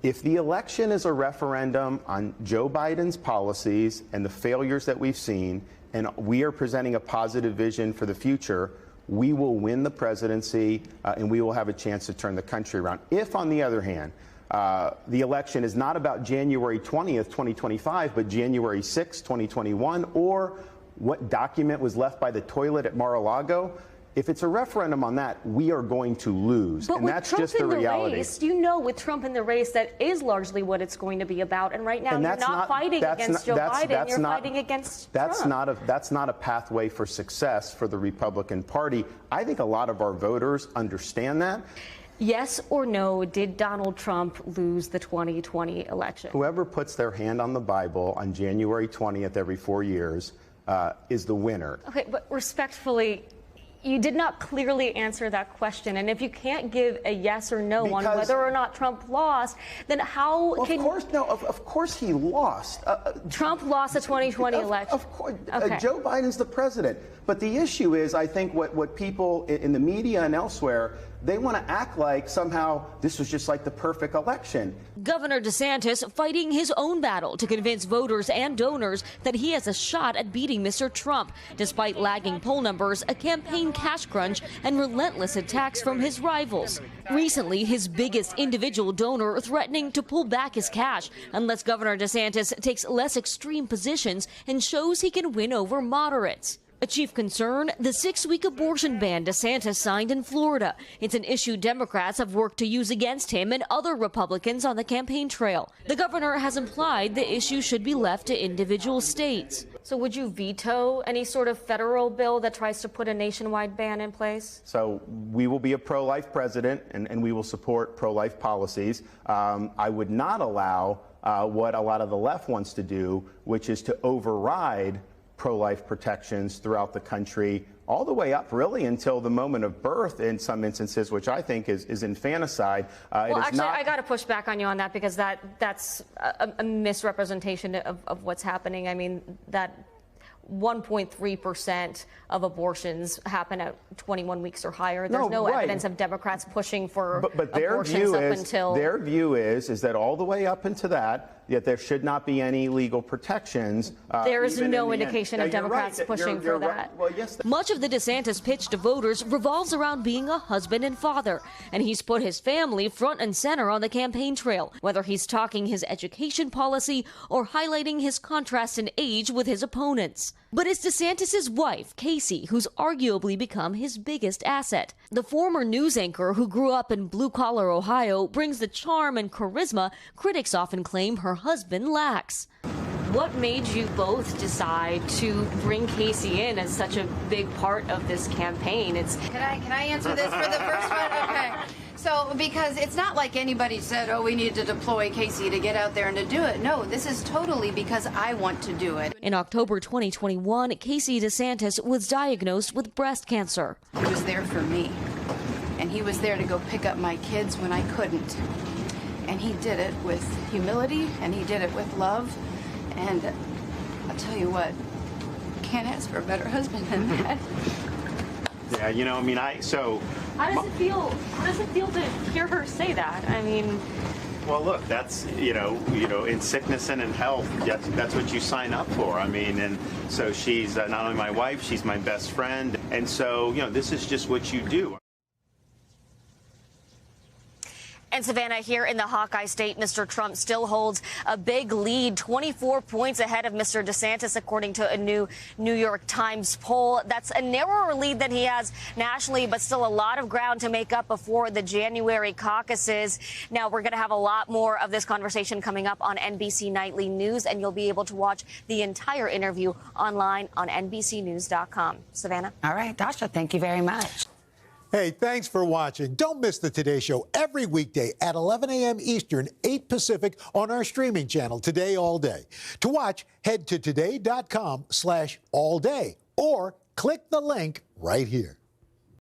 If the election is a referendum on Joe Biden's policies and the failures that we've seen, and we are presenting a positive vision for the future, we will win the presidency and we will have a chance to turn the country around. If, on the other hand, the election is not about January 20th, 2025, but January 6th, 2021, or what document was left by the toilet at Mar-a-Lago, if it's a referendum on that, we are going to lose. But and with that's Trump just the in the reality. Race, you know, with Trump in the race, that is largely what it's going to be about. And right now, you're not fighting against Joe Biden. You're fighting against Trump. That's not a pathway for success for the Republican Party. I think a lot of our voters understand that. Yes or no, did Donald Trump lose the 2020 election? Whoever puts their hand on the Bible on January 20th every 4 years is the winner. Okay, but respectfully, you did not clearly answer that question. And if you can't give a yes or no on whether or not Trump lost, then how can... Of course he lost. Trump lost the 2020 election. Of course. Okay. Joe Biden's the president. But the issue is, I think what people in the media and elsewhere, they want to act like somehow this was just like the perfect election. Governor DeSantis fighting his own battle to convince voters and donors that he has a shot at beating Mr. Trump, despite lagging poll numbers, a campaign cash crunch, and relentless attacks from his rivals. Recently, his biggest individual donor threatening to pull back his cash unless Governor DeSantis takes less extreme positions and shows he can win over moderates. A chief concern, the 6-week abortion ban DeSantis signed in Florida. It's an issue Democrats have worked to use against him and other Republicans on the campaign trail. The governor has implied the issue should be left to individual states. So would you veto any sort of federal bill that tries to put a nationwide ban in place? So we will be a pro-life president, and we will support pro-life policies. I would not allow what a lot of the left wants to do, which is to override pro-life protections throughout the country, all the way up really until the moment of birth in some instances, which I think is infanticide. Well, actually, I got to push back on you on that, because that's a misrepresentation of what's happening. I mean, that 1.3% of abortions happen at 21 weeks or higher. There's no evidence of Democrats pushing for but their abortions view up is, until... Their view is that all the way up into that, yet there should not be any legal protections. There is no indication of Democrats pushing for that. Right. Well, yes, much of the DeSantis pitch to voters revolves around being a husband and father, and he's put his family front and center on the campaign trail, whether he's talking his education policy or highlighting his contrast in age with his opponents. But it's DeSantis' wife, Casey, who's arguably become his biggest asset. The former news anchor who grew up in blue-collar Ohio brings the charm and charisma critics often claim her husband lacks. What made you both decide to bring Casey in as such a big part of this campaign? Can I answer this for the first one? Okay. So, because it's not like anybody said, oh, we need to deploy Casey to get out there and to do it. No, this is totally because I want to do it. In October 2021, Casey DeSantis was diagnosed with breast cancer. He was there for me, and he was there to go pick up my kids when I couldn't. And he did it with humility, and he did it with love. And I'll tell you what, can't ask for a better husband than that. Yeah, you know, I mean, How does it feel? How does it feel to hear her say that? I mean, well, look, that's you know, in sickness and in health, that's what you sign up for. I mean, and so she's not only my wife, she's my best friend, and so this is just what you do. And Savannah, here in the Hawkeye State, Mr. Trump still holds a big lead, 24 points ahead of Mr. DeSantis, according to a new New York Times poll. That's a narrower lead than he has nationally, but still a lot of ground to make up before the January caucuses. Now, we're going to have a lot more of this conversation coming up on NBC Nightly News, and you'll be able to watch the entire interview online on NBCnews.com. Savannah? All right, Dasha, thank you very much. Hey, thanks for watching. Don't miss the Today Show every weekday at 11 a.m. Eastern, 8 Pacific on our streaming channel, Today All Day. To watch, head to today.com/allday or click the link right here.